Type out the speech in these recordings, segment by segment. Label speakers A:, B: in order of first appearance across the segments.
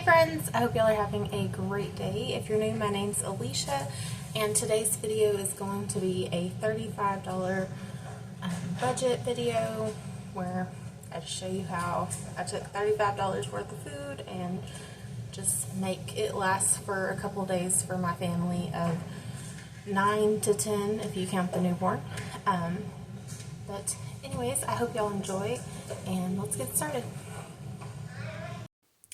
A: friends, I hope y'all are having a great day. If you're new, my name's Alicia, and today's video is going to be a $35 budget video where I just show you how I took $35 worth of food and just make it last for a couple days for my family of 9 to 10 if you count the newborn. But anyways, I hope y'all enjoy, and let's get started.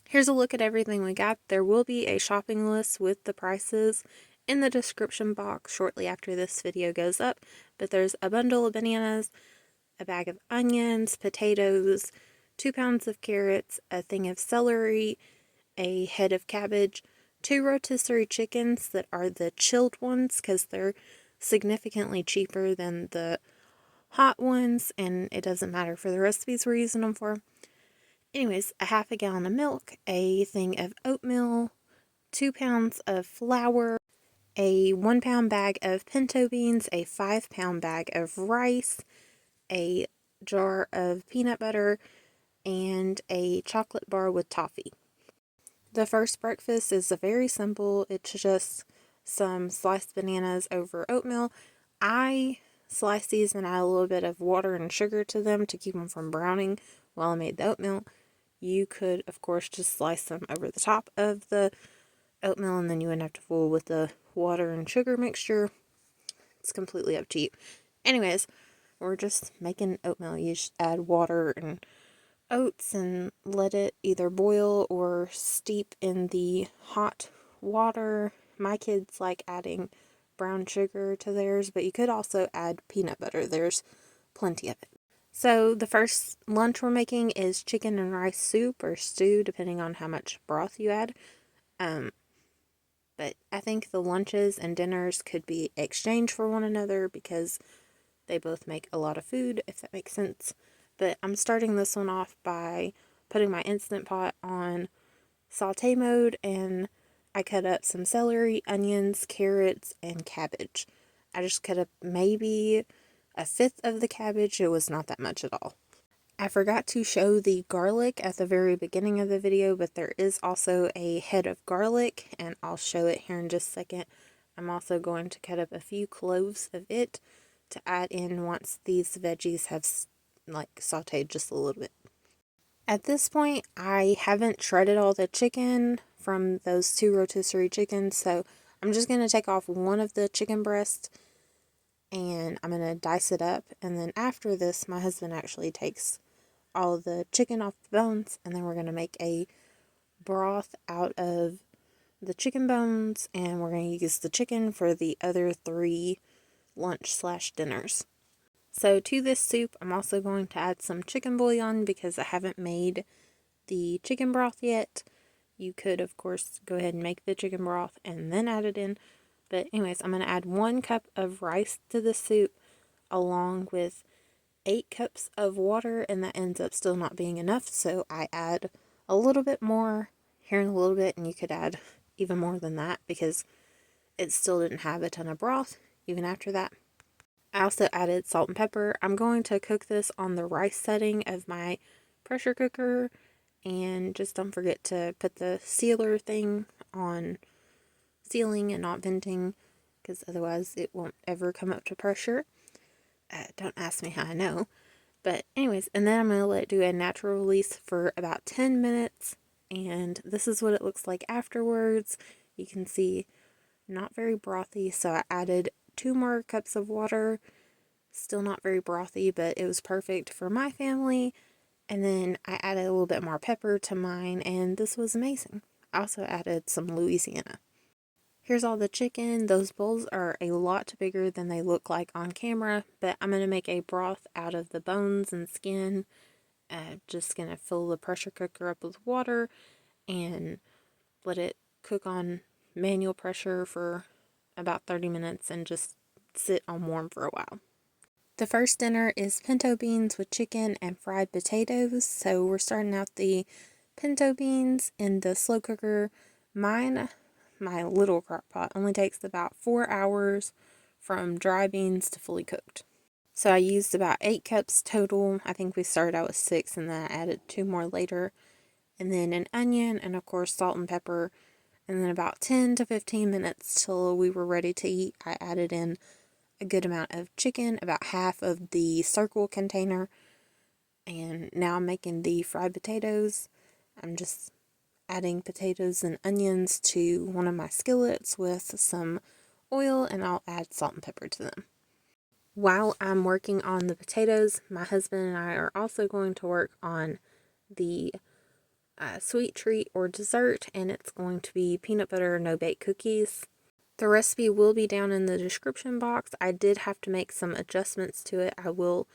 A: Here's a look at everything we got. There will be a shopping list with the prices in the description box shortly after this video goes up. But there's a bundle of bananas, a bag of onions, potatoes, 2 pounds of carrots, a thing of celery, a head of cabbage, 2 rotisserie chickens that are the chilled ones because they're significantly cheaper than the hot ones, and it doesn't matter for the recipes we're using them for. Anyways, a half a gallon of milk, a thing of oatmeal, 2 pounds of flour, a 1 pound bag of pinto beans, a 5 pound bag of rice, a jar of peanut butter, and a chocolate bar with toffee. The first breakfast is very simple. It's just some sliced bananas over oatmeal. I slice these and add a little bit of water and sugar to them to keep them from browning while I made the oatmeal. You could, of course, just slice them over the top of the oatmeal, and then you wouldn't have to fool with the water and sugar mixture. It's completely up to you. Anyways, we're just making oatmeal. You just add water and oats and let it either boil or steep in the hot water. My kids like adding brown sugar to theirs, but you could also add peanut butter. There's plenty of it. So the first lunch we're making is chicken and rice soup or stew, depending on how much broth you add. But I think the lunches and dinners could be exchanged for one another because they both make a lot of food, if that makes sense. But I'm starting this one off by putting my Instant Pot on saute mode, and I cut up some celery, onions, carrots, and cabbage. I just cut up maybe a fifth of the cabbage. It was not that much at all. I forgot to show the garlic at the very beginning of the video, but there is also a head of garlic, and I'll show it here in just a second. I'm also going to cut up a few cloves of it to add in once these veggies have sauteed just a little bit. At this point, I haven't shredded all the chicken from those 2 rotisserie chickens, so I'm just going to take off one of the chicken breasts and I'm going to dice it up. And then after this, my husband actually takes all of the chicken off the bones, and then we're going to make a broth out of the chicken bones, and we're going to use the chicken for the other 3 lunch/dinners. So to this soup, I'm also going to add some chicken bouillon because I haven't made the chicken broth yet. You could, of course, go ahead and make the chicken broth and then add it in. But anyways, I'm going to add 1 cup of rice to the soup along with 8 cups of water, and that ends up still not being enough. So I add a little bit more here in a little bit, and you could add even more than that because it still didn't have a ton of broth even after that. I also added salt and pepper. I'm going to cook this on the rice setting of my pressure cooker, and just don't forget to put the sealer thing on sealing and not venting, because otherwise it won't ever come up to pressure. Don't ask me how I know. But anyways, and then I'm going to let it do a natural release for about 10 minutes, and this is what it looks like afterwards. You can see not very brothy, so I added 2 more cups of water. Still not very brothy, but it was perfect for my family. And then I added a little bit more pepper to mine, and this was amazing. I also added some Louisiana. Here's all the chicken. Those bowls are a lot bigger than they look like on camera, but I'm going to make a broth out of the bones and skin. Just going to fill the pressure cooker up with water and let it cook on manual pressure for about 30 minutes and just sit on warm for a while. The first dinner is pinto beans with chicken and fried potatoes. So we're starting out the pinto beans in the slow cooker. My little crock pot only takes about 4 hours from dry beans to fully cooked. So I used about 8 cups total. I think we started out with 6 and then I added 2 more later. and then an onion, and of course salt and pepper. And then about 10 to 15 minutes till we were ready to eat, I added in a good amount of chicken, about half of the circle container. And now I'm making the fried potatoes. I'm just adding potatoes and onions to one of my skillets with some oil, and I'll add salt and pepper to them. While I'm working on the potatoes, my husband and I are also going to work on the sweet treat or dessert, and it's going to be peanut butter no-bake cookies. The recipe will be down in the description box. I did have to make some adjustments to it. I will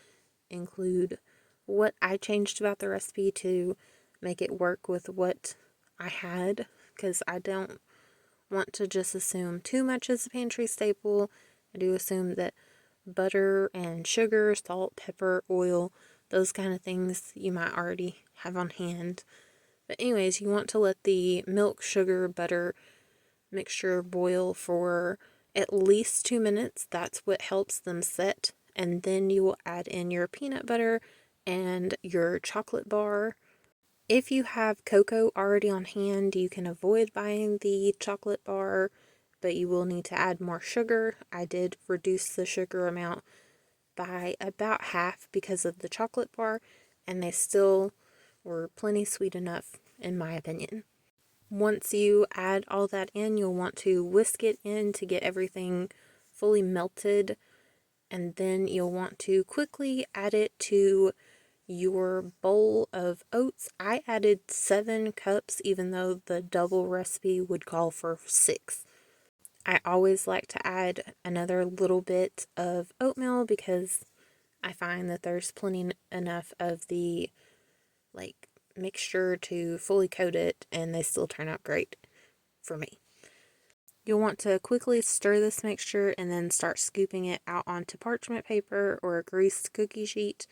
A: include what I changed about the recipe to make it work with what I had, because I don't want to just assume too much as a pantry staple. I do assume that butter and sugar, salt, pepper, oil, those kind of things you might already have on hand. But anyways, you want to let the milk, sugar, butter mixture boil for at least 2 minutes. That's what helps them set. And then you will add in your peanut butter and your chocolate bar. If you have cocoa already on hand, you can avoid buying the chocolate bar, but you will need to add more sugar. I did reduce the sugar amount by about half because of the chocolate bar, and they still were plenty sweet enough, in my opinion. Once you add all that in, you'll want to whisk it in to get everything fully melted, and then you'll want to quickly add it to your bowl of oats. I added 7 cups, even though the double recipe would call for 6. I always like to add another little bit of oatmeal because I find that there's plenty enough of the mixture to fully coat it, and they still turn out great for me. You'll want to quickly stir this mixture and then start scooping it out onto parchment paper or a greased cookie sheet,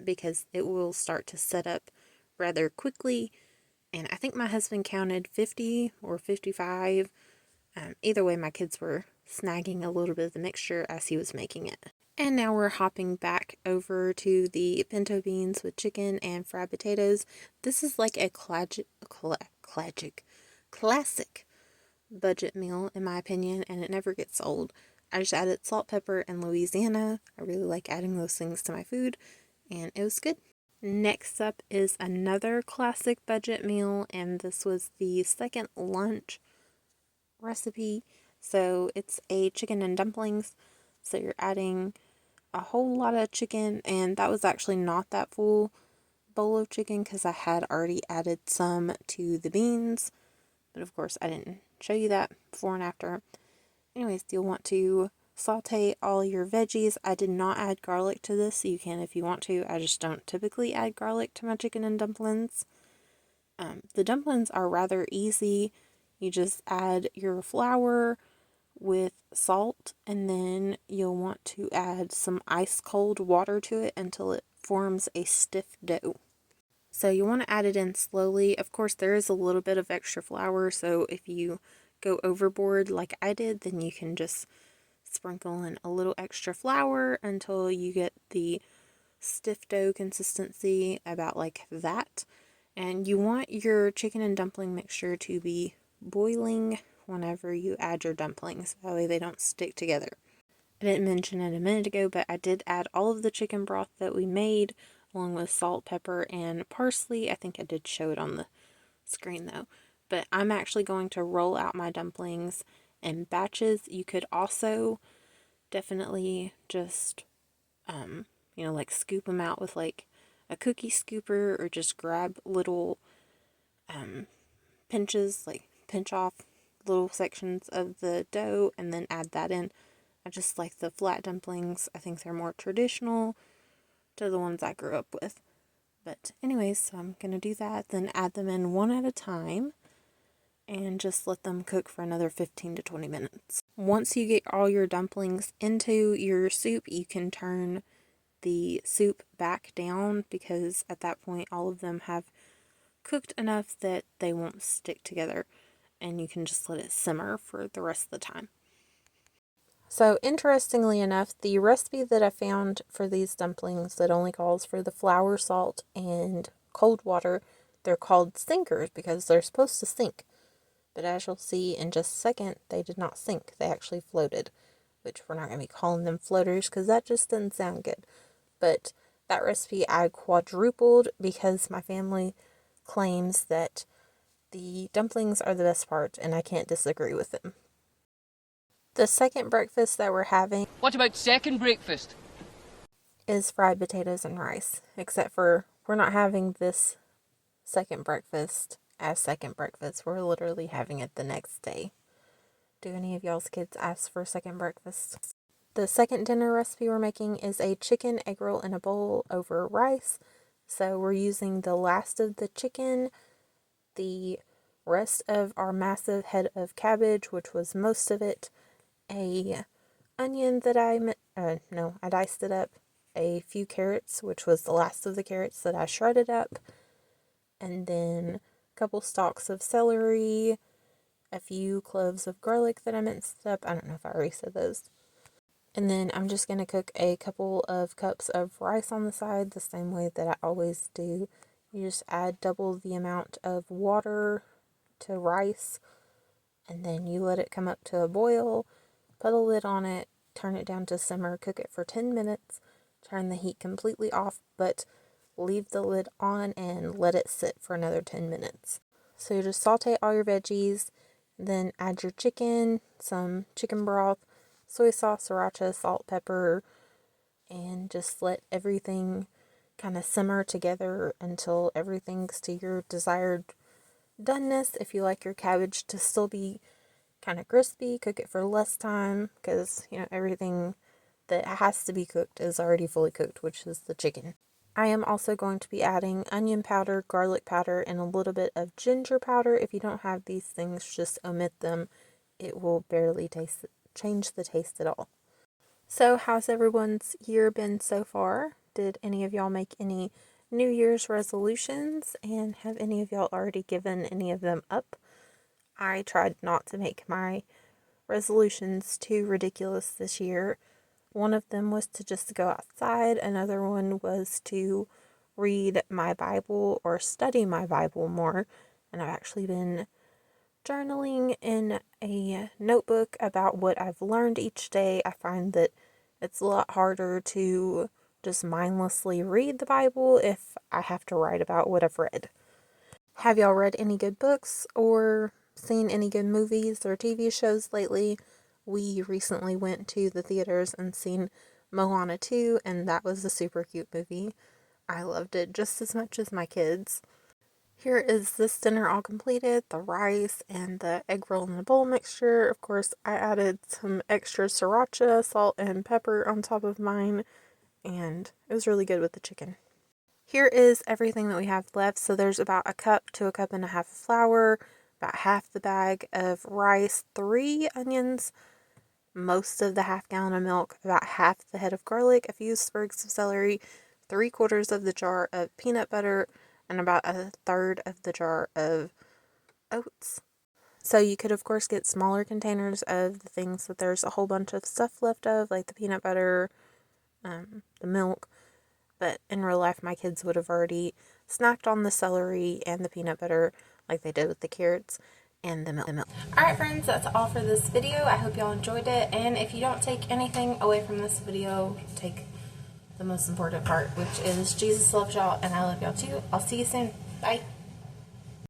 A: because it will start to set up rather quickly. And I think my husband counted 50 or 55. Either way, my kids were snagging a little bit of the mixture as he was making it. And now we're hopping back over to the pinto beans with chicken and fried potatoes. This is like a classic budget meal, in my opinion, and it never gets old. I just added salt, pepper, and Louisiana. I really like adding those things to my food, and it was good. Next up is another classic budget meal, and this was the second lunch recipe. So it's a chicken and dumplings. So you're adding a whole lot of chicken, and that was actually not that full bowl of chicken because I had already added some to the beans, but of course I didn't show you that before and after. Anyways, you'll want to saute all your veggies. I did not add garlic to this, so you can if you want to. I just don't typically add garlic to my chicken and dumplings. The dumplings are rather easy. You just add your flour with salt, and then you'll want to add some ice cold water to it until it forms a stiff dough. So you want to add it in slowly. Of course, there is a little bit of extra flour, so if you go overboard like I did, then you can just sprinkle in a little extra flour until you get the stiff dough consistency about like that. And you want your chicken and dumpling mixture to be boiling whenever you add your dumplings. That way they don't stick together. I didn't mention it a minute ago, but I did add all of the chicken broth that we made, along with salt, pepper, and parsley. I think I did show it on the screen though. But I'm actually going to roll out my dumplings in batches. You could also definitely just, scoop them out with like a cookie scooper, or just grab little pinches, like pinch off little sections of the dough and then add that in. I just like the flat dumplings. I think they're more traditional to the ones I grew up with. But anyways, so I'm going to do that, then add them in one at a time and just let them cook for another 15 to 20 minutes. Once you get all your dumplings into your soup, you can turn the soup back down, because at that point all of them have cooked enough that they won't stick together, and you can just let it simmer for the rest of the time. So interestingly enough, the recipe that I found for these dumplings that only calls for the flour, salt, and cold water they're called sinkers because they're supposed to sink. But as you'll see in just a second, they did not sink. They actually floated, which we're not going to be calling them floaters because that just doesn't sound good. But that recipe I quadrupled because my family claims that the dumplings are the best part, and I can't disagree with them. The second breakfast that we're having...
B: What about second breakfast?
A: ...is fried potatoes and rice, except for we're not having this second breakfast as second breakfast. We're literally having it the next day. Do any of y'all's kids ask for second breakfast? The second dinner recipe we're making is a chicken egg roll in a bowl over rice. So we're using the last of the chicken, the rest of our massive head of cabbage, which was most of it, a onion that I diced it up, a few carrots, which was the last of the carrots that I shredded up, and then a couple stalks of celery, a few cloves of garlic that I minced up. I don't know if I already said those. And then I'm just going to cook a couple of cups of rice on the side, the same way that I always do. You just add double the amount of water to rice, and then you let it come up to a boil, put a lid on it, turn it down to simmer, cook it for 10 minutes, turn the heat completely off, but leave the lid on and let it sit for another 10 minutes. So you just saute all your veggies, then add your chicken, some chicken broth, soy sauce, sriracha, salt, pepper, and just let everything kind of simmer together until everything's to your desired doneness. If you like your cabbage to still be kind of crispy, cook it for less time, because everything that has to be cooked is already fully cooked, which is the chicken. I am also going to be adding onion powder, garlic powder, and a little bit of ginger powder. If you don't have these things, just omit them. It will barely change the taste at all. So how's everyone's year been so far? Did any of y'all make any New Year's resolutions, and have any of y'all already given any of them up? I tried not to make my resolutions too ridiculous this year. One of them was to just go outside. Another one was to read my Bible or study my Bible more. And I've actually been journaling in a notebook about what I've learned each day. I find that it's a lot harder to just mindlessly read the Bible if I have to write about what I've read. Have y'all read any good books or seen any good movies or TV shows lately? We recently went to the theaters and seen Moana 2, and that was a super cute movie. I loved it just as much as my kids. Here is this dinner all completed, the rice and the egg roll in the bowl mixture. Of course, I added some extra sriracha, salt, and pepper on top of mine, and it was really good with the chicken. Here is everything that we have left. So there's about a cup to a cup and a half of flour, about half the bag of rice, 3 onions, most of the half-gallon of milk, about half the head of garlic, a few sprigs of celery, 3/4 of the jar of peanut butter, and about a third of the jar of oats. So you could, of course, get smaller containers of the things that there's a whole bunch of stuff left of, like the peanut butter, the milk. But in real life, my kids would have already snacked on the celery and the peanut butter like they did with the carrots and the milk. Alright friends, that's all for this video. I hope y'all enjoyed it. And if you don't take anything away from this video, take the most important part, which is Jesus loves y'all and I love y'all too. I'll see you soon. Bye.